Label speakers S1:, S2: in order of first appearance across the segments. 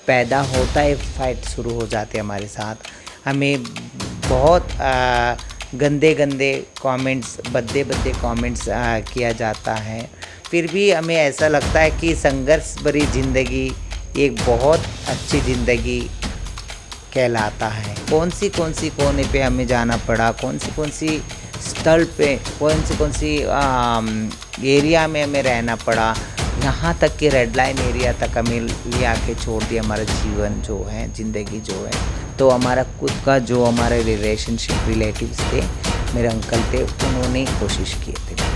S1: पैदा होता है फाइट शुरू हो जाते हैं हमारे साथ। हमें बहुत गंदे गंदे कमेंट्स, भद्दे भद्दे कमेंट्स किया जाता है। फिर भी हमें ऐसा लगता है कि संघर्ष भरी ज़िंदगी एक बहुत अच्छी ज़िंदगी कहलाता है। कौन सी कोने पे हमें जाना पड़ा, कौन सी स्थल पे, कौन सी एरिया में हमें रहना पड़ा, यहाँ तक कि रेड लाइन एरिया तक हमें ले आके छोड़ दिया हमारा जीवन जो है, ज़िंदगी जो है। तो हमारा खुद का जो हमारे रिलेटिव्स थे, मेरे अंकल थे, उन्होंने कोशिश किए थे।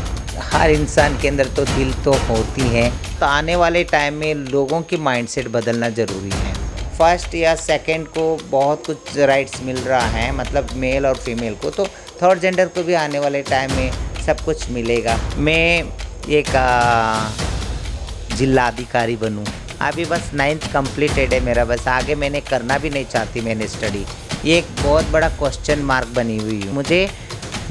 S1: हर इंसान के अंदर तो दिल तो होती है। तो आने वाले टाइम में लोगों की माइंडसेट बदलना ज़रूरी है। फर्स्ट या सेकंड को बहुत कुछ राइट्स मिल रहा है, मतलब मेल और फीमेल को, तो थर्ड जेंडर को भी आने वाले टाइम में सब कुछ मिलेगा। मैं एक जिलाधिकारी बनूं। अभी बस 9th कंप्लीटेड है मेरा, बस आगे मैंने करना भी नहीं चाहती मैंने स्टडी। ये एक बहुत बड़ा क्वेश्चन मार्क बनी हुई है। मुझे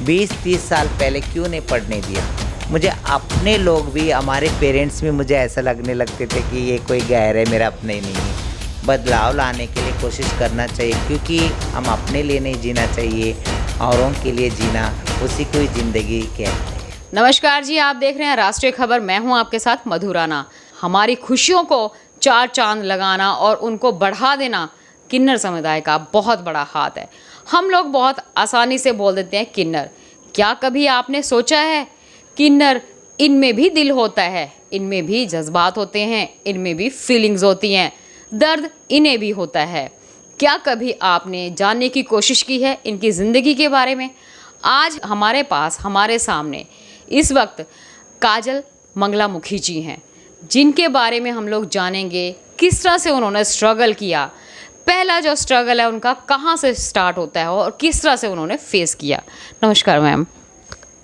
S1: 20-30 साल पहले क्यों नहीं पढ़ने दिया? मुझे अपने लोग भी, हमारे पेरेंट्स भी मुझे ऐसा लगने लगते थे कि ये कोई गैर है, मेरा अपने नहीं है। बदलाव लाने के लिए कोशिश करना चाहिए, क्योंकि हम अपने लिए नहीं जीना चाहिए, औरों के लिए जीना, उसी को ही ज़िंदगी कहते हैं।
S2: नमस्कार जी, आप देख रहे हैं राष्ट्रीय खबर। मैं हूं आपके साथ मधु राणा। हमारी खुशियों को चार चांद लगाना और उनको बढ़ा देना किन्नर समुदाय का बहुत बड़ा हाथ है। हम लोग बहुत आसानी से बोल देते हैं किन्नर। क्या कभी आपने सोचा है किन्नर, इनमें भी दिल होता है, इनमें भी जज्बात होते हैं, इनमें भी फीलिंग्स होती हैं, दर्द इन्हें भी होता है। क्या कभी आपने जानने की कोशिश की है इनकी ज़िंदगी के बारे में? आज हमारे पास, हमारे सामने इस वक्त काजल मंगलामुखी जी हैं, जिनके बारे में हम लोग जानेंगे किस तरह से उन्होंने स्ट्रगल किया। पहला जो स्ट्रगल है उनका कहाँ से स्टार्ट होता है और किस तरह से उन्होंने फेस किया। नमस्कार मैम।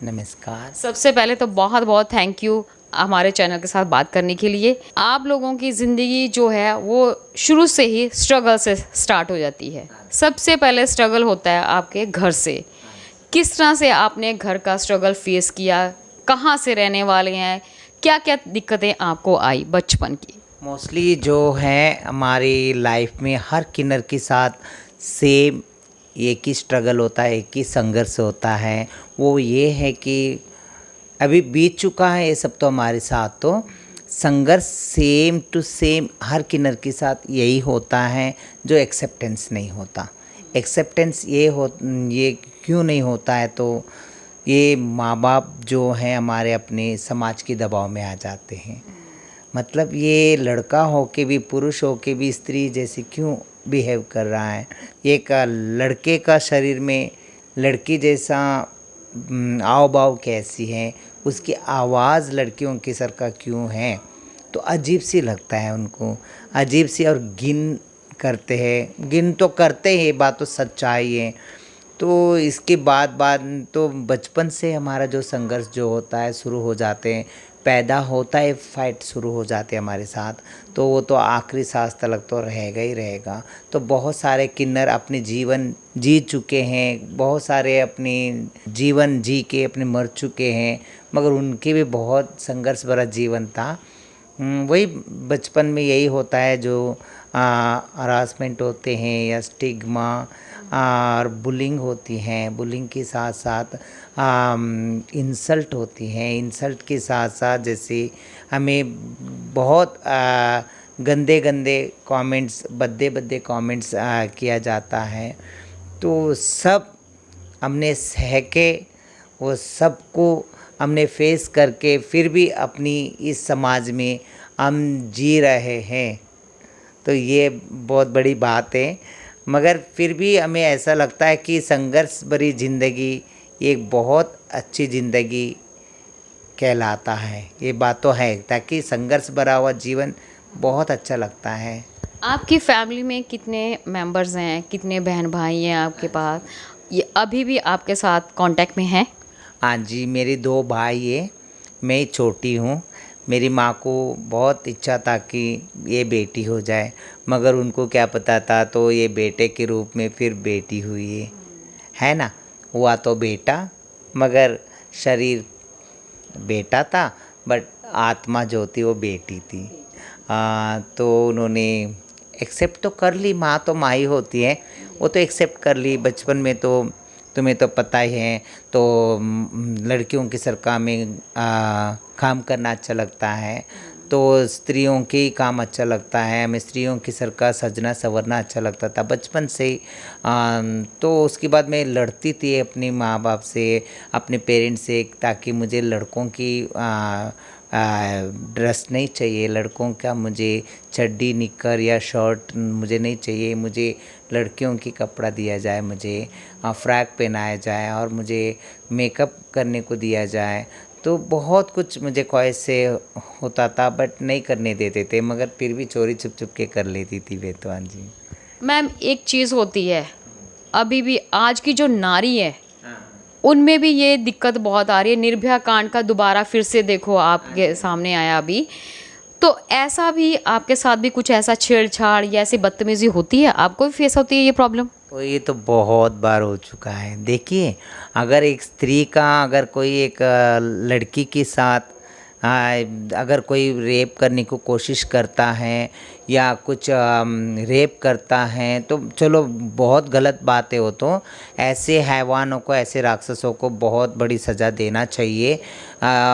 S1: नमस्कार।
S2: सबसे पहले तो बहुत बहुत थैंक यू हमारे चैनल के साथ बात करने के लिए। आप लोगों की ज़िंदगी जो है वो शुरू से ही स्ट्रगल से स्टार्ट हो जाती है। सबसे पहले स्ट्रगल होता है आपके घर से। किस तरह से आपने घर का स्ट्रगल फेस किया? कहाँ से रहने वाले हैं? क्या क्या दिक्कतें आपको आई बचपन की?
S1: मोस्टली जो है हमारी लाइफ में हर किन्नर के साथ सेम एक ही स्ट्रगल होता है, एक ही संघर्ष होता है। वो ये है कि अभी बीत चुका है ये सब तो हमारे साथ, तो संघर्ष सेम टू सेम हर किन्नर के साथ यही होता है, जो एक्सेप्टेंस नहीं होता। एक्सेप्टेंस ये क्यों नहीं होता है? तो ये माँ बाप जो हैं हमारे अपने समाज के दबाव में आ जाते हैं। मतलब ये लड़का हो के भी, पुरुष हो के भी स्त्री जैसे क्यों बिहेव कर रहा है? एक लड़के का शरीर में लड़की जैसा आव भाव कैसी है, उसकी आवाज़ लड़कियों के सर का क्यों है? तो अजीब सी लगता है उनको, अजीब सी, और गिन करते हैं, गिन तो करते हैं, ये बात तो सच्चाई है। तो इसके बाद तो बचपन से हमारा जो संघर्ष जो होता है शुरू हो जाते हैं, पैदा होता है फाइट शुरू हो जाते हैं हमारे साथ। तो वो तो आखिरी सांस तक तो रहेगा ही रहेगा। तो बहुत सारे किन्नर अपने जीवन जी चुके हैं, बहुत सारे अपनी जीवन जी के अपने मर चुके हैं, मगर उनके भी बहुत संघर्ष भरा जीवन था। वही बचपन में यही होता है, जो हरासमेंट होते हैं या स्टिग्मा और बुलिंग होती हैं। बुलिंग के साथ साथ इंसल्ट होती हैं। इंसल्ट के साथ साथ जैसे हमें बहुत गंदे गंदे कमेंट्स, भद्दे भद्दे कमेंट्स किया जाता है। तो सब हमने सह के, वो सबको हमने फेस करके फिर भी अपनी इस समाज में हम जी रहे हैं। तो ये बहुत बड़ी बात है। मगर फिर भी हमें ऐसा लगता है कि संघर्ष भरी ज़िंदगी एक बहुत अच्छी ज़िंदगी कहलाता है। ये बात तो है, ताकि संघर्ष भरा हुआ जीवन बहुत अच्छा लगता है।
S2: आपकी फैमिली में कितने मेंबर्स हैं? कितने बहन भाई हैं आपके पास? ये अभी भी आपके साथ कांटेक्ट में हैं?
S1: हाँ जी, मेरे 2 भाई हैं, मैं छोटी हूँ। मेरी माँ को बहुत इच्छा था कि ये बेटी हो जाए, मगर उनको क्या पता था, तो ये बेटे के रूप में फिर बेटी हुई है ना। हुआ तो बेटा, मगर शरीर बेटा था, बट आत्मा जो थी वो बेटी थी। तो उन्होंने एक्सेप्ट तो कर ली, माँ तो माँ ही होती है, वो तो एक्सेप्ट कर ली। बचपन में तो तुम्हें तो पता ही है, तो लड़कियों की सरकार में काम करना अच्छा लगता है, तो स्त्रियों के ही काम अच्छा लगता है। हमें स्त्रियों की सरकार सजना संवरना अच्छा लगता था बचपन से ही। तो उसके बाद मैं लड़ती थी अपनी माँ बाप से, अपने पेरेंट्स से, ताकि मुझे लड़कों की ड्रेस नहीं चाहिए, लड़कों का मुझे चड्डी निक्कर या शर्ट मुझे नहीं चाहिए, मुझे लड़कियों की कपड़ा दिया जाए, मुझे फ्रॉक पहनाया जाए और मुझे मेकअप करने को दिया जाए। तो बहुत कुछ मुझे ख्वाहिश से होता था, बट नहीं करने देते थे, मगर फिर भी चोरी छुप छुप के कर लेती थी वे तो। हाँ जी
S2: मैम, एक चीज़ होती है, अभी भी आज की जो नारी है उनमें भी ये दिक्कत बहुत आ रही है। निर्भया कांड का दोबारा फिर से देखो आपके सामने आया अभी, तो ऐसा भी आपके साथ भी कुछ ऐसा छेड़छाड़ या ऐसी बदतमीजी होती है? आपको भी फेस होती है ये प्रॉब्लम?
S1: तो ये तो बहुत बार हो चुका है। देखिए, अगर एक स्त्री का, अगर कोई एक लड़की के साथ अगर कोई रेप करने को कोशिश करता है या कुछ रेप करता है, तो चलो बहुत गलत बात है वो तो। ऐसे हैवानों को, ऐसे राक्षसों को बहुत बड़ी सज़ा देना चाहिए।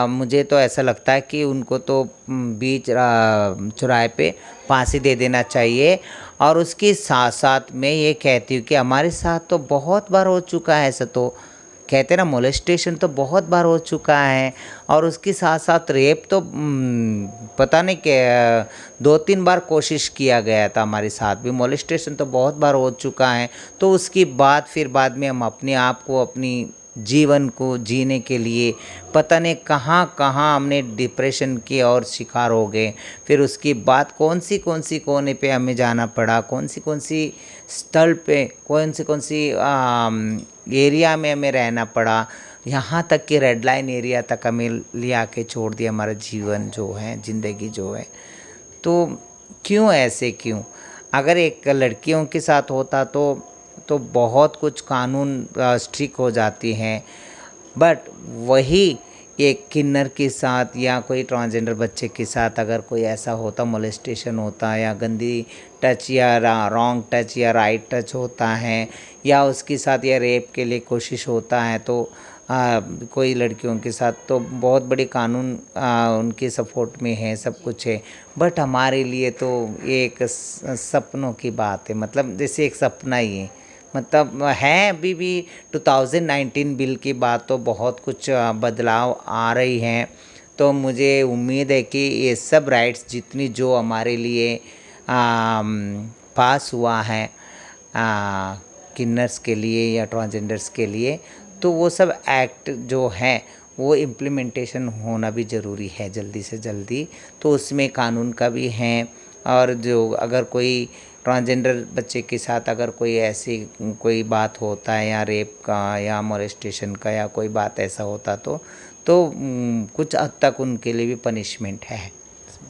S1: मुझे तो ऐसा लगता है कि उनको तो बीच चौराहे पे फांसी दे देना चाहिए। और उसके साथ साथ मैं ये कहती हूँ कि हमारे साथ तो बहुत बार हो चुका है ऐसा, तो कहते हैं ना, मोलेस्टेशन तो बहुत बार हो चुका है। और उसके साथ साथ रेप तो पता नहीं क्या 2-3 बार कोशिश किया गया था हमारे साथ भी। मोलेस्टेशन तो बहुत बार हो चुका है। तो उसकी बाद में हम अपने आप को, अपनी जीवन को जीने के लिए पता नहीं कहाँ कहाँ हमने डिप्रेशन की और शिकार हो गए। फिर उसके बाद कौन सी कोने पे हमें जाना पड़ा, कौन सी स्थल पे, कौन सी एरिया में हमें रहना पड़ा, यहाँ तक कि रेड लाइन एरिया तक हमें ले आके छोड़ दिया हमारा जीवन जो है, ज़िंदगी जो है। तो क्यों ऐसे, क्यों? अगर एक लड़कियों के साथ होता तो बहुत कुछ कानून स्ट्रिक्ट हो जाती हैं, बट वही एक किन्नर के साथ या कोई ट्रांसजेंडर बच्चे के साथ अगर कोई ऐसा होता, मोलेस्टेशन होता या गंदी टच या रॉन्ग टच या राइट टच होता है, या उसके साथ या रेप के लिए कोशिश होता है, तो कोई लड़कियों के साथ, तो बहुत बड़ी कानून उनके सपोर्ट में है, सब कुछ है। बट हमारे लिए तो ये एक सपनों की बात है, मतलब जैसे एक सपना ही है। मतलब है अभी भी 2019 बिल की बात, तो बहुत कुछ बदलाव आ रही हैं। तो मुझे उम्मीद है कि ये सब राइट्स जितनी जो हमारे लिए पास हुआ है किन्नर्स के लिए या ट्रांसजेंडर्स के लिए, तो वो सब एक्ट जो हैं वो इम्प्लीमेंटेशन होना भी ज़रूरी है जल्दी से जल्दी। तो उसमें कानून का भी है, और जो अगर कोई ट्रांसजेंडर बच्चे के साथ अगर कोई ऐसी कोई बात होता है या रेप का या मोलेस्टेशन का या कोई बात ऐसा होता, तो कुछ हद तक उनके लिए भी पनिशमेंट है।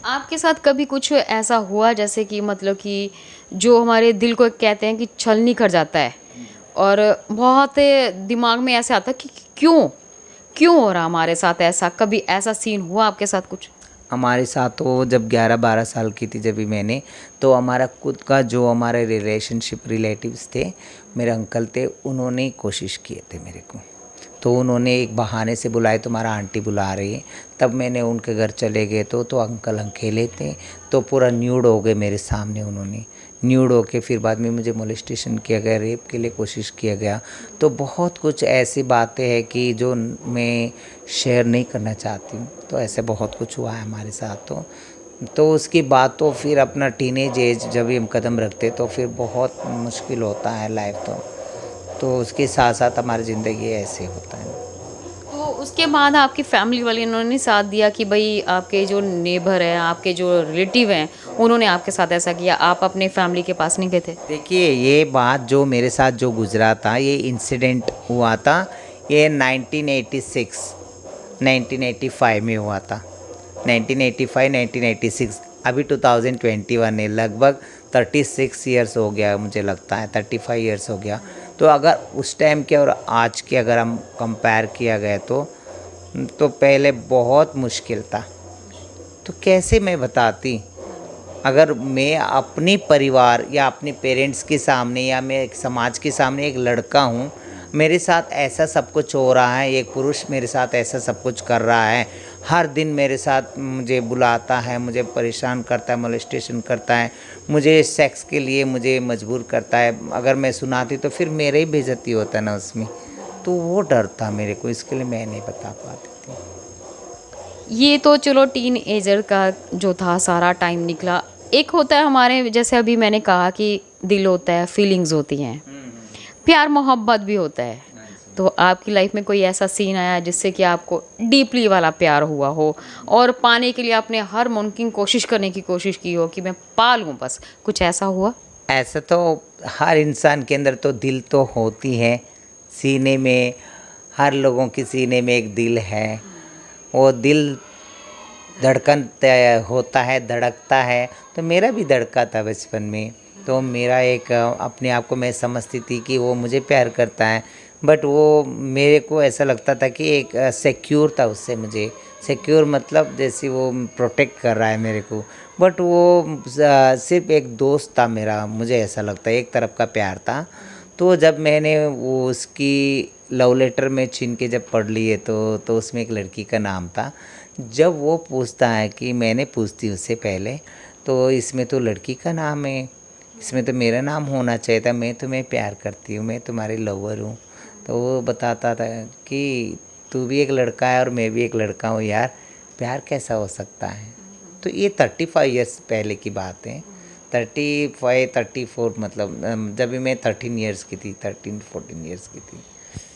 S2: आपके साथ कभी कुछ ऐसा हुआ जैसे कि मतलब कि जो हमारे दिल को कहते हैं कि छलनी कर जाता है, और बहुत दिमाग में ऐसे आता है कि क्यों हो रहा हमारे साथ ऐसा? कभी ऐसा सीन हुआ आपके साथ कुछ?
S1: हमारे साथ तो जब 11-12 साल की थी, जब भी मैंने, तो हमारा खुद का जो हमारे रिलेटिव्स थे, मेरे अंकल थे, उन्होंने कोशिश किए थे मेरे को। तो उन्होंने एक बहाने से बुलाए, तुम्हारा आंटी बुला रही है। तब मैंने उनके घर चले गए, तो अंकल अकेले थे, तो पूरा न्यूड हो गए मेरे सामने। उन्होंने न्यूड हो के फिर बाद में मुझे मोलेस्टेशन किया गया, रेप के लिए कोशिश किया गया। तो बहुत कुछ ऐसी बातें हैं कि जो मैं शेयर नहीं करना चाहती हूँ। तो ऐसे बहुत कुछ हुआ है हमारे साथ। तो उसकी बात तो फिर अपना टीनेज एज जब हम कदम रखते, तो फिर बहुत मुश्किल होता है लाइफ। तो उसके साथ साथ हमारी ज़िंदगी ऐसे होता है।
S2: तो उसके बाद आपकी फैमिली वाले इन्होंने साथ दिया कि भाई आपके जो नेबर हैं, आपके जो रिलेटिव हैं, उन्होंने आपके साथ ऐसा किया, आप अपने फैमिली के पास नहीं गए थे?
S1: देखिए, ये बात जो मेरे साथ जो गुजरा था, ये इंसिडेंट हुआ था, ये 1985 में हुआ था। 1986, अभी 2021 है, लगभग 36 ईयर्स हो गया, मुझे लगता है 35 ईयर्स हो गया। तो अगर उस टाइम के और आज के अगर हम कंपेयर किया गया तो पहले बहुत मुश्किल था। तो कैसे मैं बताती, अगर मैं अपनी परिवार या अपने पेरेंट्स के सामने या मैं एक समाज के सामने एक लड़का हूँ, मेरे साथ ऐसा सब कुछ हो रहा है, एक पुरुष मेरे साथ ऐसा सब कुछ कर रहा है, हर दिन मेरे साथ मुझे बुलाता है, मुझे परेशान करता है, मोलेस्टेशन करता है, मुझे सेक्स के लिए मुझे मजबूर करता है, अगर मैं सुनाती तो फिर मेरे ही बेइज्जती होता है ना उसमें, तो वो डर था मेरे को, इसके लिए मैं नहीं बता पाती थी।
S2: ये तो चलो टीन एजर का जो था सारा टाइम निकला। एक होता है हमारे, जैसे अभी मैंने कहा कि दिल होता है, फीलिंग्स होती हैं, प्यार मोहब्बत भी होता है। तो आपकी लाइफ में कोई ऐसा सीन आया जिससे कि आपको डीपली वाला प्यार हुआ हो और पाने के लिए आपने हर मुमकिन कोशिश करने की कोशिश की हो कि मैं पा लूँ, बस कुछ ऐसा हुआ?
S1: ऐसा तो हर इंसान के अंदर तो दिल तो होती है, सीने में, हर लोगों के सीने में एक दिल है, वो दिल धड़कन होता है, धड़कता है, तो मेरा भी धड़का था बचपन में। तो मेरा एक अपने आप को मैं समझती थी कि वो मुझे प्यार करता है, बट वो मेरे को ऐसा लगता था कि एक सिक्योर था उससे, मुझे सिक्योर मतलब जैसे वो प्रोटेक्ट कर रहा है मेरे को, बट वो सिर्फ एक दोस्त था मेरा, मुझे ऐसा लगता है एक तरफ का प्यार था। तो जब मैंने वो उसकी लव लेटर में छीन के जब पढ़ लिए तो उसमें एक लड़की का नाम था। जब वो पूछता है कि मैंने पूछती उससे पहले, तो इसमें तो लड़की का नाम है, इसमें तो मेरा नाम होना चाहिए था, मैं तुम्हें प्यार करती हूँ, मैं तुम्हारी लवर हूँ। तो वो बताता था कि तू भी एक लड़का है और मैं भी एक लड़का हूँ यार, प्यार कैसा हो सकता है। तो ये 35 ईयर्स पहले की बात है, 35 34, मतलब जब भी मैं 13 ईयर्स की थी, 13-14 ईयर्स की थी।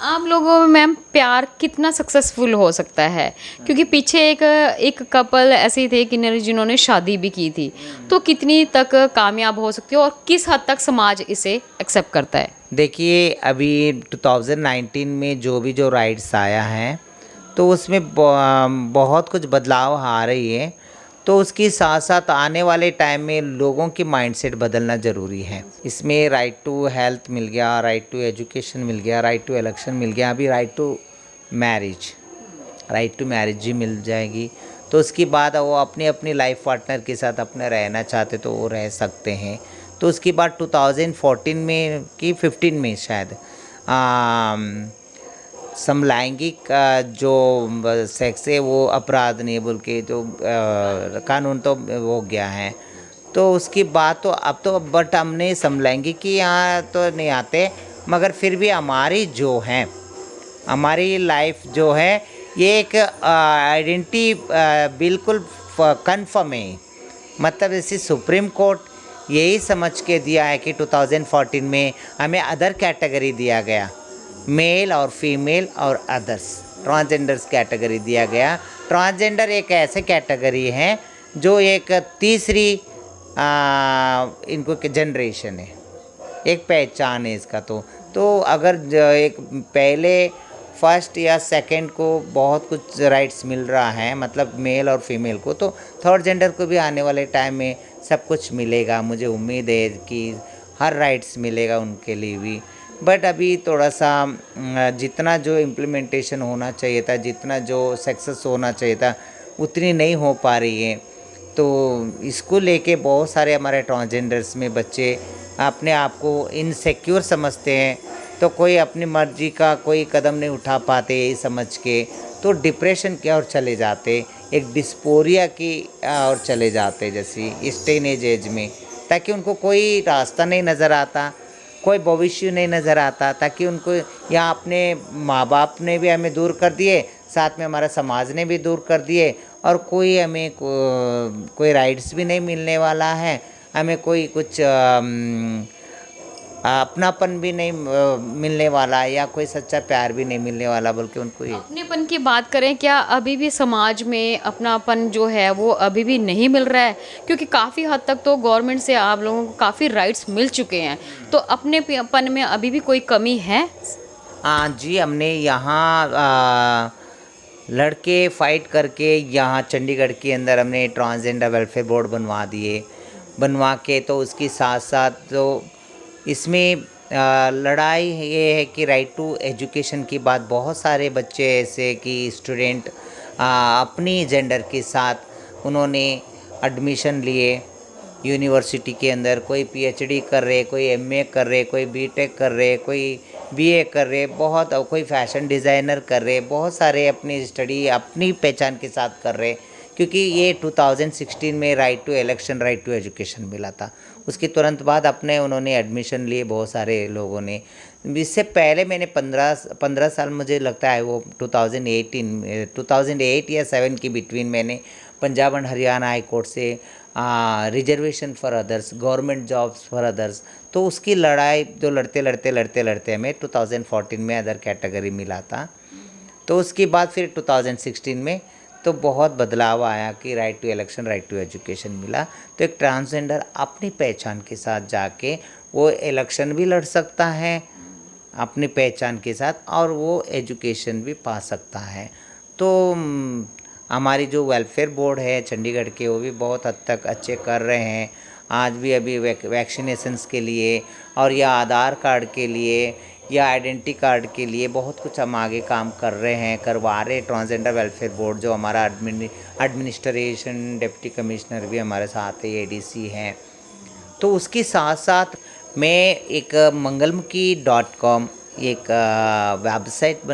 S2: आप लोगों में मैम प्यार कितना सक्सेसफुल हो सकता है? क्योंकि पीछे एक कपल ऐसे थे किन्नर जिन्होंने शादी भी की थी, तो कितनी तक कामयाब हो सकती है और किस हद तक समाज इसे एक्सेप्ट करता है?
S1: देखिए अभी 2019 में जो राइट्स आया है, तो उसमें बहुत कुछ बदलाव आ रही है, तो उसके साथ साथ आने वाले टाइम में लोगों की माइंडसेट बदलना ज़रूरी है। इसमें राइट टू हेल्थ मिल गया, राइट टू एजुकेशन मिल गया, राइट टू इलेक्शन मिल गया, अभी राइट टू मैरिज ही मिल जाएगी। तो उसके बाद वो अपनी अपनी लाइफ पार्टनर के साथ अपना रहना चाहते तो वो रह सकते हैं। तो उसके बाद 2014 में कि 15 में शायद समलैंगिक जो सेक्स है वो अपराध नहीं बोल के जो कानून तो हो गया है। तो उसकी बात तो अब तो बट हमने समलैंगिक ही यहाँ तो नहीं आते, मगर फिर भी हमारी जो है, हमारी लाइफ जो है ये एक आइडेंटिटी बिल्कुल कन्फर्म है। मतलब जैसे सुप्रीम कोर्ट यही समझ के दिया है कि 2014 में हमें अदर कैटेगरी दिया गया, मेल और फीमेल और अदर्स, ट्रांसजेंडर्स कैटेगरी दिया गया। ट्रांसजेंडर एक ऐसे कैटेगरी है जो एक तीसरी इनको जनरेशन है, एक पहचान है इसका। तो अगर एक पहले फर्स्ट या सेकंड को बहुत कुछ राइट्स मिल रहा है, मतलब मेल और फीमेल को, तो थर्ड जेंडर को भी आने वाले टाइम में सब कुछ मिलेगा। मुझे उम्मीद है कि हर राइट्स मिलेगा उनके लिए भी। बट अभी थोड़ा सा जितना जो इम्प्लीमेंटेशन होना चाहिए था, जितना जो सक्सेस होना चाहिए था, उतनी नहीं हो पा रही है। तो इसको लेके बहुत सारे हमारे ट्रांसजेंडर्स में बच्चे अपने आप को इनसिक्योर समझते हैं, तो कोई अपनी मर्जी का कोई कदम नहीं उठा पाते यही समझ के, तो डिप्रेशन की ओर चले जाते, एक डिस्पोरिया की ओर चले जाते जैसे इस टीनेज एज में, ताकि उनको कोई रास्ता नहीं नज़र आता, कोई भविष्य नहीं नज़र आता, ताकि उनको यहाँ अपने माँ बाप ने भी हमें दूर कर दिए, साथ में हमारा समाज ने भी दूर कर दिए, और कोई हमें कोई राइट्स भी नहीं मिलने वाला है, हमें कोई कुछ अपनापन भी नहीं मिलने वाला, या कोई सच्चा प्यार भी नहीं मिलने वाला, बल्कि उनको ये
S2: अपनेपन की बात करें, क्या अभी भी समाज में अपनापन जो है वो अभी भी नहीं मिल रहा है? क्योंकि काफ़ी हद तक तो गवर्नमेंट से आप लोगों को काफ़ी राइट्स मिल चुके हैं, तो अपनेपन में अभी भी कोई कमी है?
S1: हाँ जी, हमने यहाँ लड़के फाइट करके यहाँ चंडीगढ़ के अंदर हमने ट्रांसजेंडर वेलफेयर बोर्ड बनवा के, तो उसके साथ साथ तो इसमें लड़ाई ये है कि राइट टू एजुकेशन की बात, बहुत सारे बच्चे ऐसे कि स्टूडेंट अपनी जेंडर के साथ उन्होंने एडमिशन लिए, यूनिवर्सिटी के अंदर, कोई पीएचडी कर रहे, कोई एमए कर रहे, कोई बीटेक कर रहे, कोई बीए कर रहे, बहुत, और कोई फैशन डिज़ाइनर कर रहे, बहुत सारे अपनी स्टडी अपनी पहचान के साथ कर रहे, क्योंकि ये 2016 में right to election, right to education मिला था। उसके तुरंत बाद अपने उन्होंने एडमिशन लिए बहुत सारे लोगों ने। इससे पहले मैंने 15 साल मुझे लगता है वो 2008 या 7 की बिटवीन मैंने Punjab and Haryana high court से reservation for others, government jobs for others, तो उसकी लड़ाई जो लड़ते हमें 2014 में अदर कैटेगरी मिला था। तो उसके बाद फिर 2016 में तो बहुत बदलाव आया कि right to election, right to education मिला। तो एक ट्रांसजेंडर अपनी पहचान के साथ जाके वो इलेक्शन भी लड़ सकता है अपनी पहचान के साथ, और वो एजुकेशन भी पा सकता है। तो हमारी जो वेलफेयर बोर्ड है चंडीगढ़ के, वो भी बहुत हद तक अच्छे कर रहे हैं। आज भी अभी वैक्सीनेशंस के लिए और या आधार कार्ड के लिए या आइडेंटिटी कार्ड के लिए बहुत कुछ हम आगे काम कर रहे हैं, करवा रहे। ट्रांसजेंडर वेलफेयर बोर्ड जो हमारा एडमिनिस्ट्रेशन डिप्टी कमिश्नर भी हमारे साथ है, एडीसी हैं। तो उसके साथ साथ मैं एक मंगलमुखी.com एक वेबसाइट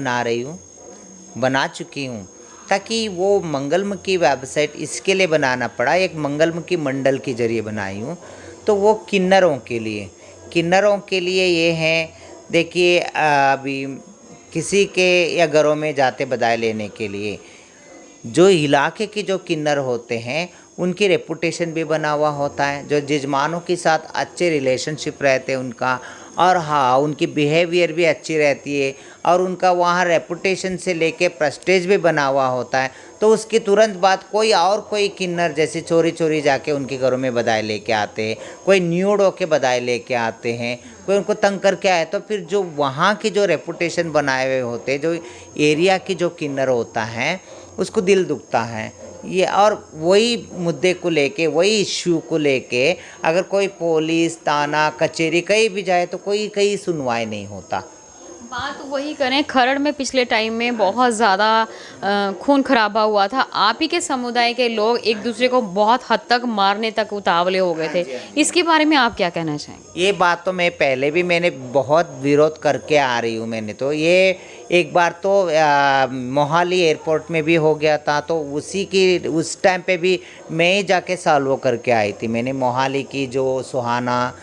S1: बना चुकी हूँ, ताकि वो मंगलमुखी वेबसाइट इसके लिए बनाना पड़ा, एक मंगलमुखी मंडल के ज़रिए बनाई हूँ। तो वो किन्नरों के लिए ये हैं, देखिए अभी किसी के या घरों में जाते बधाई लेने के लिए जो इलाके के जो किन्नर होते हैं उनकी रेपुटेशन भी बना हुआ होता है, जो जजमानों के साथ अच्छे रिलेशनशिप रहते हैं उनका, और हाँ उनकी बिहेवियर भी अच्छी रहती है, और उनका वहाँ रेपुटेशन से लेके प्रेस्टेज भी बना हुआ होता है। तो उसके तुरंत बाद कोई किन्नर जैसे चोरी चोरी जाके उनके घरों में बधाई लेके आते हैं, कोई न्यूड होके बधाई लेके आते हैं, कोई उनको तंग करके आए, तो फिर जो वहाँ की जो रेपुटेशन बनाए हुए होते हैं, जो एरिया की जो किन्नर होता है उसको दिल दुखता है ये। और वही मुद्दे को लेके, वही इश्यू को लेके अगर कोई पुलिस थाना कचहरी कहीं भी जाए तो कहीं सुनवाई नहीं होता।
S2: बात वही करें, खरड़ में पिछले टाइम में बहुत ज़्यादा खून खराबा हुआ था। आप ही के समुदाय के लोग एक दूसरे को बहुत हद तक मारने तक उतावले हो गए थे, इसके बारे में आप क्या कहना चाहेंगे?
S1: ये बात तो मैं पहले भी मैंने बहुत विरोध करके आ रही हूँ। मैंने तो ये एक बार तो मोहाली एयरपोर्ट में भी हो गया था, तो उस टाइम पे भी मैं ही जाके सॉल्व करके आई थी। मैंने मोहाली की जो सुहाना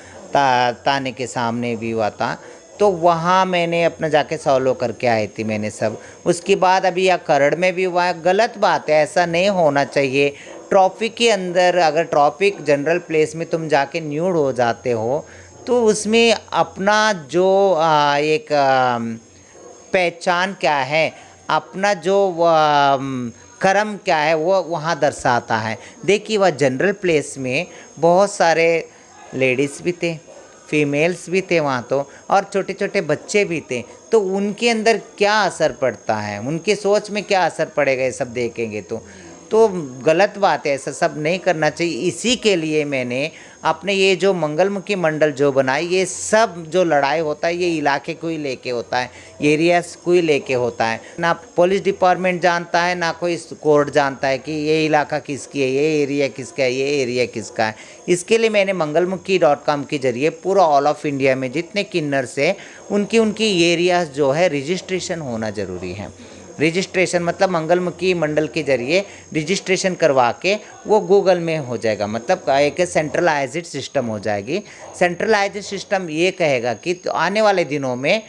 S1: थाने के सामने भी हुआ था, तो वहाँ मैंने अपना जाके सॉल्व करके आई थी मैंने सब। उसके बाद अभी या खरड़ में भी हुआ है। गलत बात है, ऐसा नहीं होना चाहिए। ट्रैफिक के अंदर अगर ट्रैफिक जनरल प्लेस में तुम जाके न्यूड हो जाते हो तो उसमें अपना जो एक पहचान क्या है, अपना जो कर्म क्या है वो वहाँ दर्शाता है। देखिए वह जनरल प्लेस में बहुत सारे लेडीज़ भी थे, फीमेल्स भी थे वहाँ तो, और छोटे छोटे बच्चे भी थे। तो उनके अंदर क्या असर पड़ता है, उनके सोच में क्या असर पड़ेगा, ये सब देखेंगे तो गलत बात है, ऐसा सब नहीं करना चाहिए। इसी के लिए मैंने अपने ये जो मंगलमुखी मंडल जो बनाई, ये सब जो लड़ाई होता है ये इलाके को ही लेके होता है, एरियाज को ही लेके होता है। ना पुलिस डिपार्टमेंट जानता है, ना कोई कोर्ट जानता है कि ये इलाका किसकी है, ये एरिया किसका है, ये एरिया किसका है। इसके लिए मैंने मंगलमुखी.com के जरिए पूरा ऑल ऑफ इंडिया में जितने किन्नर्स है उनकी एरियाज जो है रजिस्ट्रेशन होना ज़रूरी है। रजिस्ट्रेशन मतलब मंगलमुखी मंडल के जरिए रजिस्ट्रेशन करवा के वो गूगल में हो जाएगा, मतलब एक सेंट्रलाइज्ड सिस्टम हो जाएगी। सेंट्रलाइज्ड सिस्टम ये कहेगा कि तो आने वाले दिनों में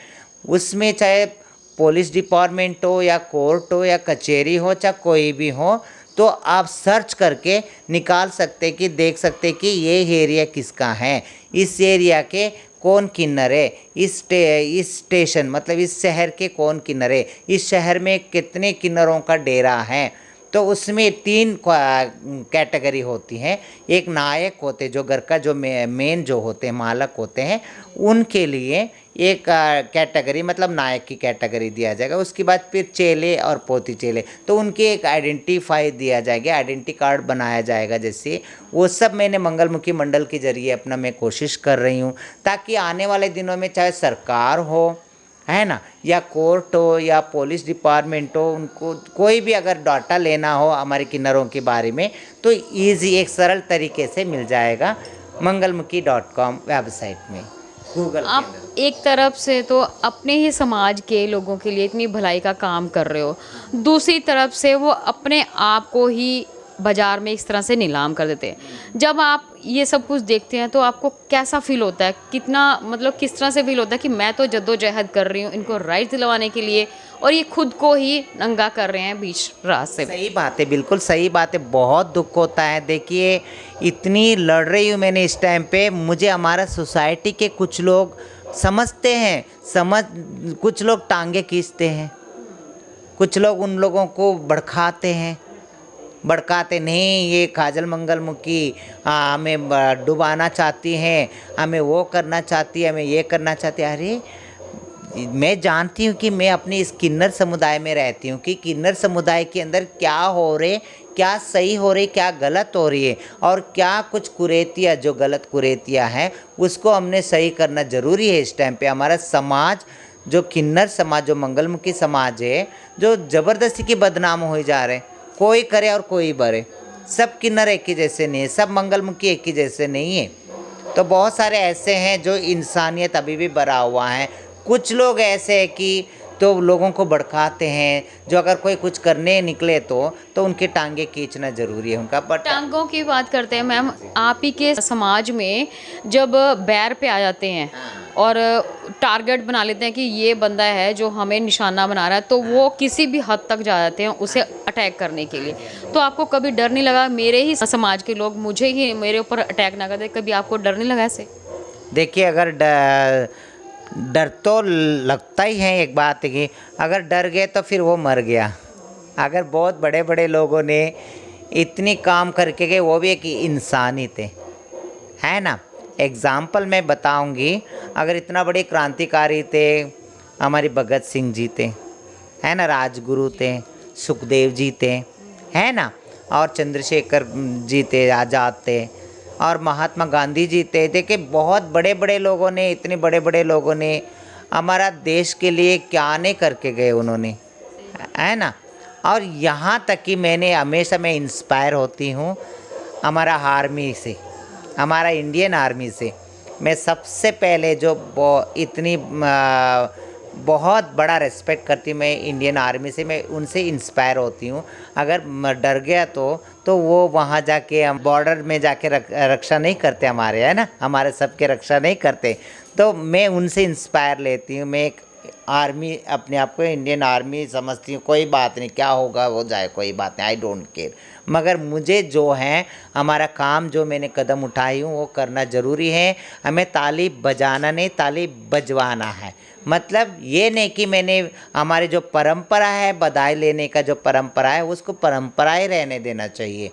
S1: उसमें चाहे पुलिस डिपार्टमेंट हो या कोर्ट हो या कचहरी हो, चाहे कोई भी हो, तो आप सर्च करके निकाल सकते कि देख सकते कि ये एरिया किसका है, इस एरिया के कौन किन्नर है, इस स्टेशन मतलब इस शहर के कौन किन्नर है, इस शहर में कितने किन्नरों का डेरा है। तो उसमें 3 कैटेगरी होती हैं। एक नायक होते जो घर का जो मेन जो होते हैं मालक होते हैं, उनके लिए एक कैटेगरी मतलब नायक की कैटेगरी दिया जाएगा। उसके बाद फिर चेले और पोती चेले, तो उनके एक आइडेंटिफाई दिया जाएगा, आइडेंटिटी कार्ड बनाया जाएगा। जैसे वो सब मैंने मंगलमुखी मंडल के जरिए अपना मैं कोशिश कर रही हूँ, ताकि आने वाले दिनों में चाहे सरकार हो है ना, या कोर्ट हो या पुलिस डिपार्टमेंट हो, उनको कोई भी अगर डाटा लेना हो हमारे किन्नरों के बारे में तो ईजी एक सरल तरीके से मिल जाएगा mangalmukhi.com वेबसाइट में, गूगल के
S2: आप
S1: अंदर।
S2: एक तरफ से तो अपने ही समाज के लोगों के लिए इतनी भलाई का काम कर रहे हो, दूसरी तरफ से वो अपने आप को ही बाजार में इस तरह से नीलाम कर देते हैं। जब आप ये सब कुछ देखते हैं तो आपको कैसा फील होता है, कितना मतलब किस तरह से फील होता है कि मैं तो जद्दोजहद कर रही हूँ इनको राइट दिलवाने के लिए और ये खुद को ही नंगा कर रहे हैं बीच रास्ते में।
S1: सही बात है, बिल्कुल सही बात है, बहुत दुख होता है। देखिए इतनी लड़ रही हूँ मैंने इस टाइम पे, मुझे हमारा सोसाइटी के कुछ लोग समझते हैं, कुछ लोग टांगे खींचते हैं, कुछ लोग उन लोगों को भड़काते नहीं, ये काजल मंगलमुखी हमें डुबाना चाहती हैं, हमें वो करना चाहती है, हमें ये करना चाहती है। अरे मैं जानती हूँ कि मैं अपनी इस किन्नर समुदाय में रहती हूँ कि किन्नर समुदाय के अंदर क्या हो रहे, क्या सही हो रही, क्या गलत हो रही है, और क्या कुछ कुरीतियाँ जो गलत कुरीतियाँ हैं उसको हमने सही करना ज़रूरी है। इस टाइम पे हमारा समाज जो किन्नर समाज, जो मंगलमुखी समाज है, जो ज़बरदस्ती की बदनाम हो जा रहे, कोई करे और कोई बरे, सब किन्नर एक ही जैसे नहीं है, सब मंगलमुखी एक ही जैसे नहीं है। तो बहुत सारे ऐसे हैं जो इंसानियत अभी भी भरा हुआ है, कुछ लोग ऐसे हैं कि तो लोगों को भड़काते हैं, जो अगर कोई कुछ करने निकले तो उनकी टांगे खींचना ज़रूरी है उनका। बट
S2: टांगों की बात करते हैं मैम, आप ही के समाज में जब बैर पे आ जाते हैं और टारगेट बना लेते हैं कि ये बंदा है जो हमें निशाना बना रहा है, तो वो किसी भी हद तक जा जाते हैं उसे अटैक करने के लिए। तो आपको कभी डर नहीं लगा मेरे ही समाज के लोग मुझे ही मेरे ऊपर अटैक ना कर दे, कभी आपको डर नहीं लगा ऐसे?
S1: देखिए अगर डर तो लगता ही है, एक बात है कि अगर डर गए तो फिर वो मर गया। अगर बहुत बड़े बड़े लोगों ने इतनी काम करके गए, वो भी एक इंसान ही थे, है ना। एग्ज़ाम्पल मैं बताऊंगी, अगर इतना बड़े क्रांतिकारी थे हमारे भगत सिंह जी थे, है ना, राजगुरु थे, सुखदेव जी थे, है ना, और चंद्रशेखर जी थे, आज़ाद थे, और महात्मा गांधी जी थे। देखिए बहुत बड़े बड़े लोगों ने, इतने बड़े बड़े लोगों ने हमारा देश के लिए क्या नहीं करके गए उन्होंने, है ना। और यहाँ तक कि हमेशा मैं इंस्पायर होती हूँ हमारा आर्मी से, हमारा इंडियन आर्मी से। मैं सबसे पहले जो इतनी बहुत बड़ा रिस्पेक्ट करती हूँ मैं इंडियन आर्मी से, मैं उनसे इंस्पायर होती हूँ। अगर डर गया तो वो वहाँ जाके हम बॉर्डर में जाके रक्षा नहीं करते हमारे, है ना, हमारे सबके रक्षा नहीं करते। तो मैं उनसे इंस्पायर लेती हूँ। मैं एक आर्मी, अपने आप को इंडियन आर्मी समझती हूँ। कोई बात नहीं, क्या होगा हो जाए, कोई बात नहीं, आई डोंट केयर। मगर मुझे जो है हमारा काम, जो मैंने कदम उठाई हूँ वो करना ज़रूरी है। हमें ताली बजाना नहीं, ताली बजवाना है। मतलब ये नहीं कि मैंने हमारी जो परंपरा है बधाई लेने का, जो परंपरा है उसको परंपरा ही रहने देना चाहिए,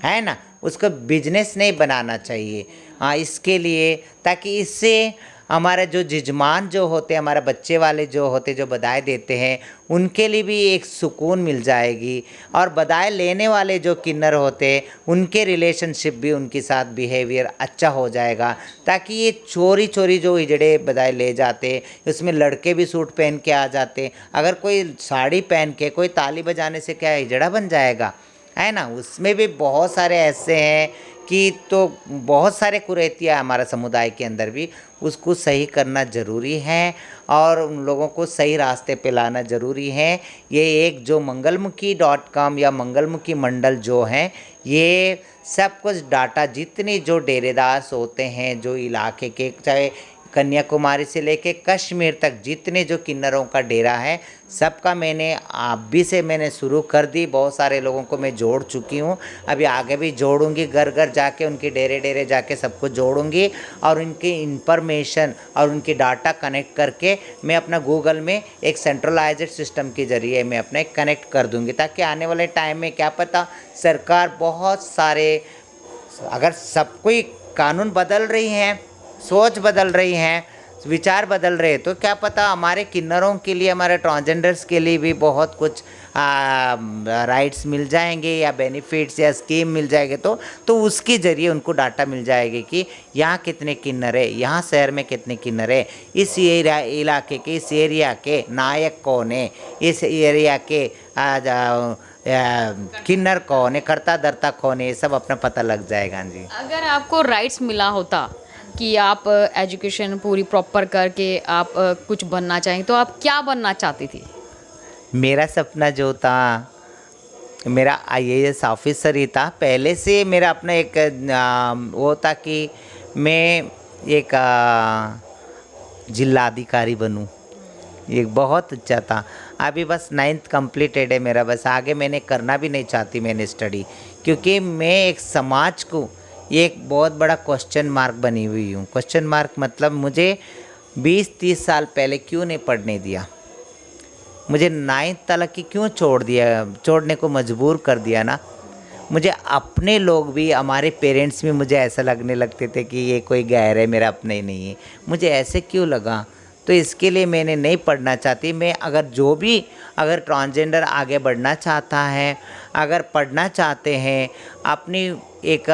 S1: है ना, उसको बिजनेस नहीं बनाना चाहिए। हाँ, इसके लिए, ताकि इससे हमारे जो जजमान जो होते हैं, हमारे बच्चे वाले जो होते, जो बधाई देते हैं, उनके लिए भी एक सुकून मिल जाएगी। और बधाई लेने वाले जो किन्नर होते हैं उनके रिलेशनशिप भी, उनके साथ बिहेवियर अच्छा हो जाएगा। ताकि ये चोरी चोरी जो हिजड़े बधाई ले जाते, उसमें लड़के भी सूट पहन के आ जाते, अगर कोई साड़ी पहन के कोई ताली बजाने से क्या हिजड़ा बन जाएगा, है ना। उसमें भी बहुत सारे ऐसे हैं कि तो बहुत सारे कुरीतियाँ हमारा समुदाय के अंदर भी, उसको सही करना ज़रूरी है और उन लोगों को सही रास्ते पे लाना ज़रूरी है। ये एक जो mangalmukhi.com या मंगलमुखी मंडल जो है, ये सब कुछ डाटा, जितने जो डेरेदार होते हैं जो इलाके के, चाहे कन्याकुमारी से लेके कश्मीर तक जितने जो किन्नरों का डेरा है, सबका मैंने अभी से मैंने शुरू कर दी। बहुत सारे लोगों को मैं जोड़ चुकी हूँ, अभी आगे भी जोड़ूंगी, घर घर जाके उनके डेरे डेरे जाके सबको जोड़ूंगी और उनकी इंफॉर्मेशन और उनकी डाटा कनेक्ट करके मैं अपना गूगल में एक सेंट्रलाइज्ड सिस्टम के ज़रिए मैं अपना कनेक्ट कर दूँगी। ताकि आने वाले टाइम में, क्या पता, सरकार बहुत सारे, अगर सब कोई कानून बदल रही हैं, सोच बदल रही हैं, विचार बदल रहे, तो क्या पता हमारे किन्नरों के लिए, हमारे ट्रांसजेंडर्स के लिए भी बहुत कुछ राइट्स मिल जाएंगे या बेनिफिट्स या स्कीम मिल जाएंगे। तो उसके ज़रिए उनको डाटा मिल जाएगी कि यहाँ कितने किन्नर है, यहाँ शहर में कितने किन्नर है, इस इलाके के, इस एरिया के नायक कौन है, इस एरिया के किन्नर कौन है, करता धरता कौन है, ये सब अपना पता लग जाएगा जी।
S2: अगर आपको राइट्स मिला होता कि आप एजुकेशन पूरी प्रॉपर करके आप कुछ बनना चाहें, तो आप क्या बनना चाहती थी?
S1: मेरा सपना जो था, मेरा IAS ऑफिसर ही था पहले से। मेरा अपना एक वो था कि मैं एक जिलाधिकारी बनूं, एक बहुत अच्छा था। अभी बस 9th कंप्लीटेड है मेरा, बस आगे मैंने करना भी नहीं चाहती मैंने स्टडी, क्योंकि मैं एक समाज को एक बहुत बड़ा क्वेश्चन मार्क बनी हुई हूँ। क्वेश्चन मार्क मतलब मुझे 20-30 साल पहले क्यों नहीं पढ़ने दिया, मुझे 9th तक की क्यों छोड़ने को मजबूर कर दिया ना। मुझे अपने लोग भी, हमारे पेरेंट्स भी मुझे ऐसा लगने लगते थे कि ये कोई गैर है, मेरा अपना ही नहीं है। मुझे ऐसे क्यों लगा, तो इसके लिए मैंने नहीं पढ़ना चाहती। मैं अगर ट्रांसजेंडर आगे बढ़ना चाहता है, अगर पढ़ना चाहते हैं, अपनी एक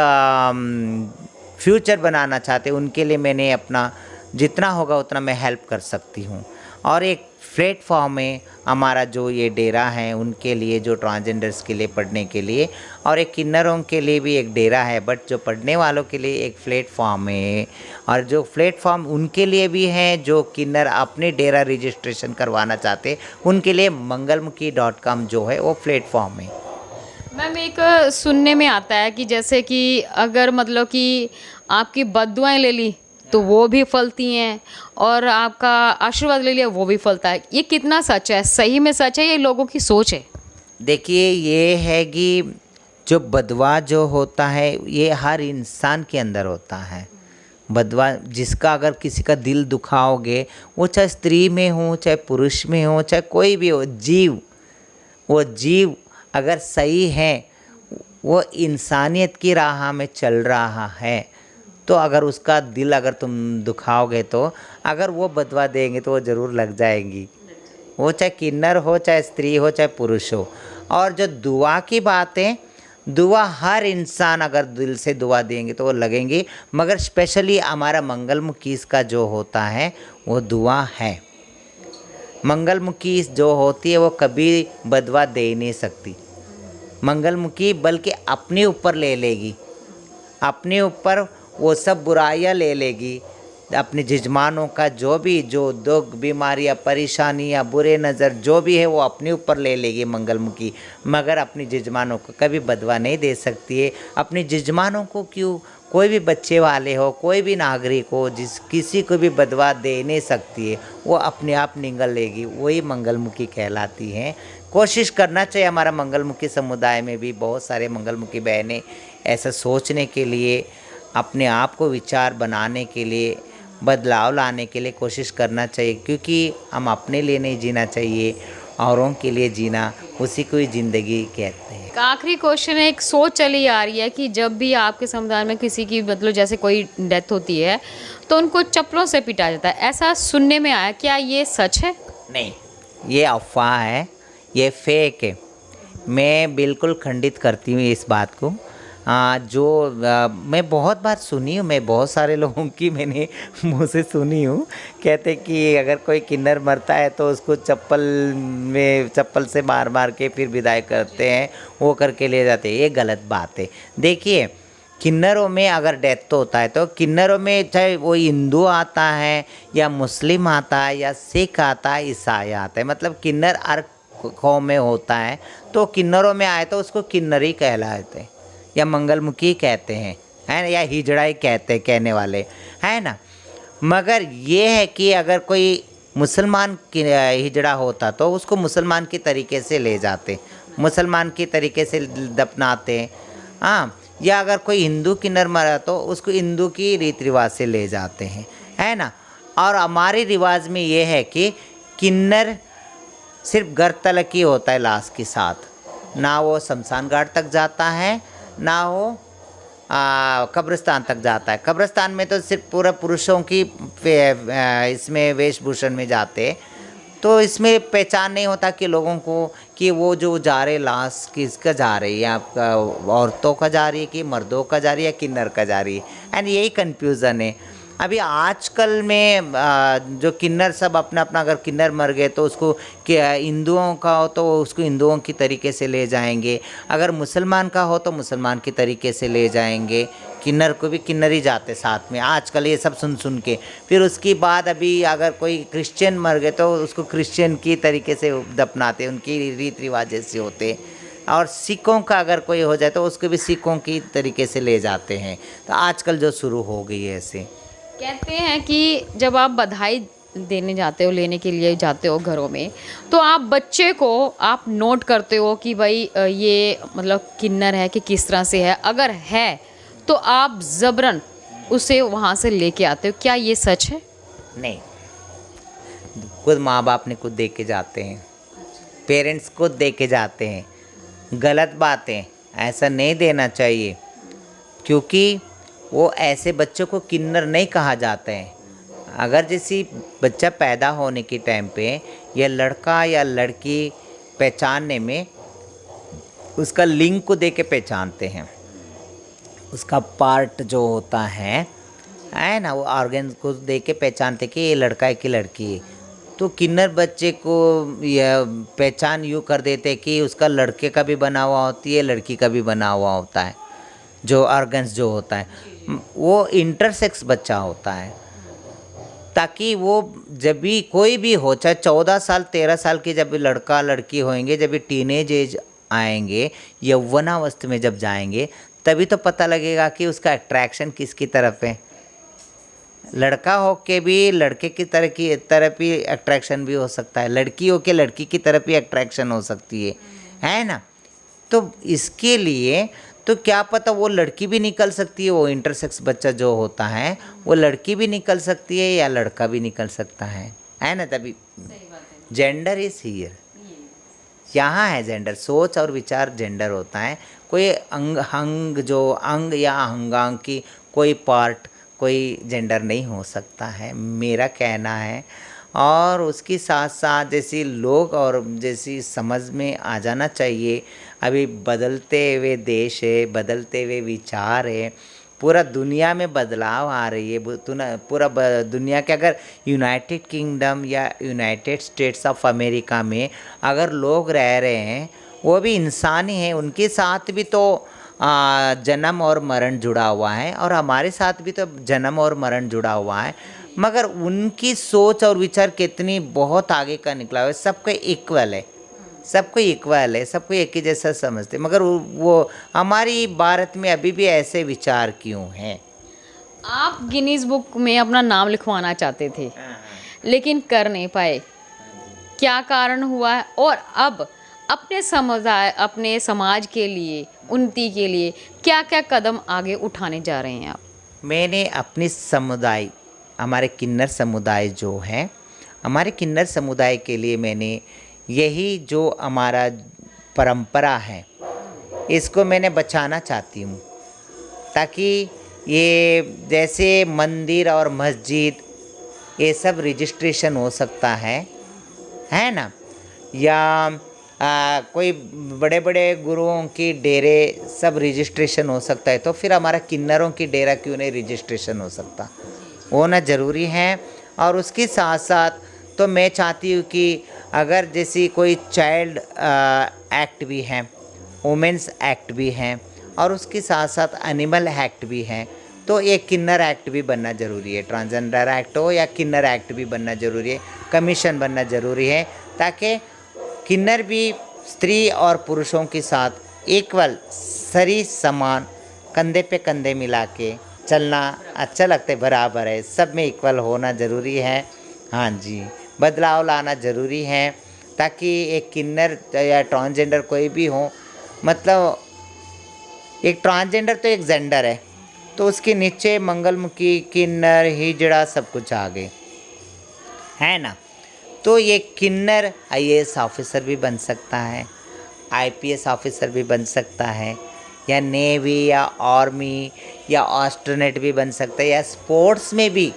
S1: फ्यूचर बनाना चाहते हैं, उनके लिए मैंने अपना जितना होगा उतना मैं हेल्प कर सकती हूँ। और एक प्लेटफॉर्म है हमारा जो ये डेरा है उनके लिए, जो ट्रांसजेंडर्स के लिए पढ़ने के लिए, और एक किन्नरों के लिए भी एक डेरा है, बट जो पढ़ने वालों के लिए एक प्लेटफॉर्म है। और जो प्लेटफॉर्म उनके लिए भी है जो किन्नर अपने डेरा रजिस्ट्रेशन करवाना चाहते, उनके लिए मंगलमुखी.com जो है वो प्लेटफॉर्म है।
S2: मैम, एक सुनने में आता है कि जैसे कि अगर मतलब कि आपकी बद्दुआएं ले ली तो वो भी फलती हैं, और आपका आशीर्वाद ले लिया वो भी फलता है। ये कितना सच है? सही में सच है, ये लोगों की सोच है?
S1: देखिए, ये है कि जो बदवा जो होता है ये हर इंसान के अंदर होता है। बदवा जिसका, अगर किसी का दिल दुखाओगे, वो चाहे स्त्री में हो, चाहे पुरुष में हो, चाहे कोई भी हो, वो जीव अगर सही है, वो इंसानियत की राह में चल रहा है, तो अगर उसका दिल अगर तुम दुखाओगे, तो अगर वो बदवा देंगे तो वो ज़रूर लग जाएंगी। वो चाहे किन्नर हो, चाहे स्त्री हो, चाहे पुरुष हो। और जो दुआ की बात है, दुआ हर इंसान अगर दिल से दुआ देंगे तो वो लगेंगी, मगर स्पेशली हमारा मंगलमुखी का जो होता है वो दुआ है। मंगलमुखी जो होती है वो कभी बदवा दे ही नहीं सकती। मंगलमुखी बल्कि अपने ऊपर ले लेगी, अपने ऊपर वो सब बुराइयां ले लेगी, अपने जजमानों का जो दुख, बीमारियां, परेशानियां, बुरे नज़र जो भी है वो अपने ऊपर ले लेगी मंगलमुखी, मगर अपनी जजमानों को कभी बदवा नहीं दे सकती है। अपने जजमानों को क्यों, कोई भी बच्चे वाले हो, कोई भी नागरिक हो, किसी को भी बदवा दे नहीं सकती है, वो अपने आप निगल लेगी, वही मंगलमुखी कहलाती हैं। कोशिश करना चाहिए, हमारा मंगलमुखी समुदाय में भी बहुत सारे मंगलमुखी बहनें ऐसा सोचने के लिए, अपने आप को विचार बनाने के लिए, बदलाव लाने के लिए कोशिश करना चाहिए, क्योंकि हम अपने लिए नहीं जीना चाहिए, औरों के लिए जीना, उसी को ही ज़िंदगी कहते हैं।
S2: आखिरी क्वेश्चन है, एक सोच चली आ रही है कि जब भी आपके समुदाय में किसी की मतलब जैसे कोई डेथ होती है तो उनको चप्पलों से पीटा जाता है, ऐसा सुनने में आया, क्या ये सच है?
S1: नहीं, ये अफवाह है, ये फेक है। मैं बिल्कुल खंडित करती हूँ इस बात को। मैं बहुत बार सुनी हूँ, मैं बहुत सारे लोगों की मैंने मुँह से सुनी हूँ, कहते कि अगर कोई किन्नर मरता है तो उसको चप्पल से मार मार के फिर विदाई करते हैं, वो करके ले जाते हैं। ये गलत बात है। देखिए, किन्नरों में अगर डेथ होता है तो किन्नरों में चाहे वो हिंदू आता है या मुस्लिम आता है या सिख आता है, ईसाई आता है, मतलब किन्नर हर कौम में होता है, तो किन्नरों में आए तो उसको किन्नरी कहलाते हैं या मंगलमुखी कहते हैं, है ना, या हिजड़ा कहने वाले, है ना। मगर ये है कि अगर कोई मुसलमान की हिजड़ा होता तो उसको मुसलमान के तरीके से ले जाते, मुसलमान के तरीके से दफनाते, हाँ। या अगर कोई हिंदू किन्नर मरा तो उसको हिंदू की रीति रिवाज से ले जाते हैं, है ना। और हमारे रिवाज में ये है कि किन्नर सिर्फ घर तलक ही होता है लाश के साथ, ना वो शमशान घाट तक जाता है, ना वो कब्रिस्तान तक जाता है। कब्रिस्तान में तो सिर्फ पूरा पुरुषों की इसमें वेशभूषण में जाते, तो इसमें पहचान नहीं होता कि लोगों को कि वो जो जा रहे लाश किसका जा रही है, आपका औरतों का जा रही है कि मर्दों का जा रही है, किन्नर का जा रही है। एंड यही कन्फ्यूज़न है अभी आजकल में। जो किन्नर सब अपना अपना, अगर किन्नर मर गए तो उसको क्या हिंदुओं का हो तो उसको हिंदुओं की तरीके से ले जाएंगे, अगर मुसलमान का हो तो मुसलमान की तरीके से ले जाएंगे। किन्नर को भी किन्नर ही जाते साथ में आजकल, ये सब सुन सुन के। फिर उसके बाद अभी अगर कोई क्रिश्चियन मर गए तो उसको क्रिश्चियन की तरीके से दफनाते, उनकी रीति रिवाज ऐसे होते। और सिखों का अगर कोई हो जाए तो उसको भी सिखों की तरीके से ले जाते हैं। तो आजकल जो शुरू हो गई है ऐसे।
S2: कहते हैं कि जब आप बधाई देने जाते हो, लेने के लिए जाते हो घरों में, तो आप बच्चे को आप नोट करते हो कि भाई ये मतलब किन्नर है कि किस तरह से है, अगर है तो आप ज़बरन उसे वहाँ से लेके आते हो, क्या ये सच है?
S1: नहीं, खुद माँ बाप ने खुद दे के जाते हैं, पेरेंट्स खुद दे के जाते हैं। गलत बातें, ऐसा नहीं देना चाहिए, क्योंकि वो ऐसे बच्चों को किन्नर नहीं कहा जाता है। अगर जैसी बच्चा पैदा होने के टाइम पे या लड़का या लड़की पहचानने में उसका लिंग को दे के पहचानते हैं, उसका पार्ट जो होता है ना, वो ऑर्गन को दे के पहचानते कि ये लड़का है कि लड़की है। तो किन्नर बच्चे को यह पहचान यूँ कर देते कि उसका लड़के का भी बना हुआ होती है, लड़की का भी बना हुआ होता है। जो ऑर्गन्स जो होता है वो इंटरसेक्स बच्चा होता है, ताकि वो जब भी कोई भी हो, चाहे 14 साल 13 साल की जब लड़का लड़की होंगे, जब भी टीनेज एज आएंगे, यौवनावस्था में जब जाएंगे, तभी तो पता लगेगा कि उसका अट्रैक्शन किसकी तरफ है। लड़का हो के भी लड़के की तरफ ही अट्रैक्शन भी हो सकता है, लड़की हो के लड़की की तरफ ही अट्रैक्शन हो सकती है ना। तो इसके लिए तो क्या पता वो लड़की भी निकल सकती है, वो इंटरसेक्स बच्चा जो होता है वो लड़की भी निकल सकती है या लड़का भी निकल सकता है ना। तभी जेंडर इज हियर, यहाँ है जेंडर, सोच और विचार जेंडर होता है। कोई अंग या अंगांग की कोई पार्ट, कोई जेंडर नहीं हो सकता है, मेरा कहना है। और उसके साथ साथ जैसी लोग और जैसी समझ में आ जाना चाहिए। अभी बदलते हुए देश है, बदलते हुए विचार है, पूरा दुनिया में बदलाव आ रही है। पूरा दुनिया के, अगर यूनाइटेड किंगडम या यूनाइटेड स्टेट्स ऑफ अमेरिका में अगर लोग रह रहे हैं, वो भी इंसान ही हैं, उनके साथ भी तो जन्म और मरण जुड़ा हुआ है, और हमारे साथ भी तो जन्म और मरण जुड़ा हुआ है। मगर उनकी सोच और विचार कितनी बहुत आगे का निकला हुआ है। सबको इक्वल है, सबको इक्वल है, सबको एक ही जैसा समझते, मगर वो हमारी भारत में अभी भी ऐसे विचार क्यों हैं?
S2: आप गिनीज बुक में अपना नाम लिखवाना चाहते थे लेकिन कर नहीं पाए, क्या कारण हुआ है? और अब अपने समुदाय, अपने समाज के लिए, उन्नति के लिए क्या क्या कदम आगे उठाने जा रहे हैं आप?
S1: मैंने अपनी समुदाय, हमारे किन्नर समुदाय जो है, हमारे किन्नर समुदाय के लिए मैंने यही जो हमारा परंपरा है इसको मैंने बचाना चाहती हूँ, ताकि ये जैसे मंदिर और मस्जिद ये सब रजिस्ट्रेशन हो सकता है ना, या कोई बड़े बड़े गुरुओं की डेरे सब रजिस्ट्रेशन हो सकता है, तो फिर हमारा किन्नरों की डेरा क्यों नहीं रजिस्ट्रेशन हो सकता? होना ज़रूरी है। और उसके साथ साथ तो मैं चाहती हूँ कि अगर जैसी कोई चाइल्ड एक्ट भी है, वुमेंस एक्ट भी है, और उसके साथ साथ एनिमल एक्ट भी है, तो एक किन्नर एक्ट भी बनना ज़रूरी है। ट्रांसजेंडर एक्ट हो या किन्नर एक्ट भी बनना ज़रूरी है, कमीशन बनना ज़रूरी है, ताकि किन्नर भी स्त्री और पुरुषों के साथ इक्वल, सरी समान, कंधे पे कंधे मिला के चलना अच्छा लगता है, बराबर है, सब में इक्वल होना ज़रूरी है। हाँ जी, बदलाव लाना ज़रूरी है, ताकि एक किन्नर या ट्रांसजेंडर कोई भी हो, मतलब एक ट्रांसजेंडर तो एक जेंडर है, तो उसके नीचे मंगलमुखी, किन्नर, हिजड़ा सब कुछ आ गए, है ना। तो ये किन्नर IAS ऑफिसर भी बन सकता है, IPS ऑफिसर भी बन सकता है, या नेवी या आर्मी या एस्ट्रोनॉट भी बन सकता है, या स्पोर्ट्स में भी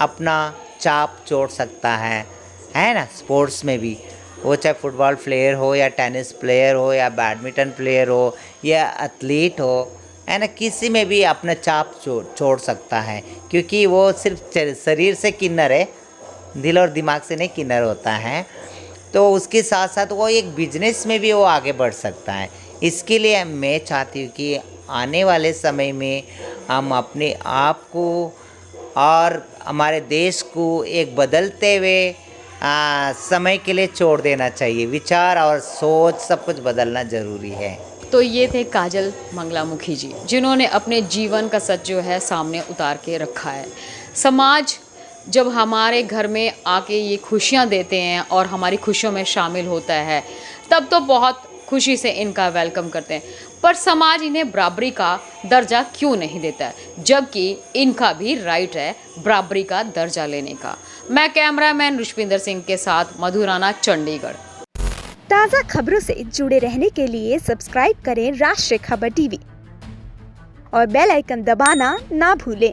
S1: अपना चाप छोड़ सकता है ना। स्पोर्ट्स में भी वो चाहे फुटबॉल प्लेयर हो या टेनिस प्लेयर हो या बैडमिंटन प्लेयर हो या एथलीट हो, है ना, किसी में भी अपना चाप छोड़ सकता है, क्योंकि वो सिर्फ शरीर से किन्नर है, दिल और दिमाग से नहीं किन्नर होता है। तो उसके साथ साथ वो एक बिजनेस में भी वो आगे बढ़ सकता है। इसके लिए मैं चाहती हूँ कि आने वाले समय में हम अपने आप को और हमारे देश को एक बदलते हुए समय के लिए छोड़ देना चाहिए। विचार और सोच सब कुछ बदलना ज़रूरी है।
S2: तो ये थे काजल मंगलामुखी जी, जिन्होंने अपने जीवन का सच जो है सामने उतार के रखा है। समाज जब हमारे घर में आके ये खुशियाँ देते हैं और हमारी खुशियों में शामिल होता है, तब तो बहुत खुशी से इनका वेलकम करते हैं। पर समाज इन्हें बराबरी का दर्जा क्यों नहीं देता है, जबकि इनका भी राइट है बराबरी का दर्जा लेने का। मैं कैमरामैन रुशविंदर सिंह के साथ मधु राणा, चंडीगढ़।
S3: ताज़ा खबरों से जुड़े रहने के लिए सब्सक्राइब करें राष्ट्रीय खबर टीवी और बेल आइकन दबाना ना भूलें।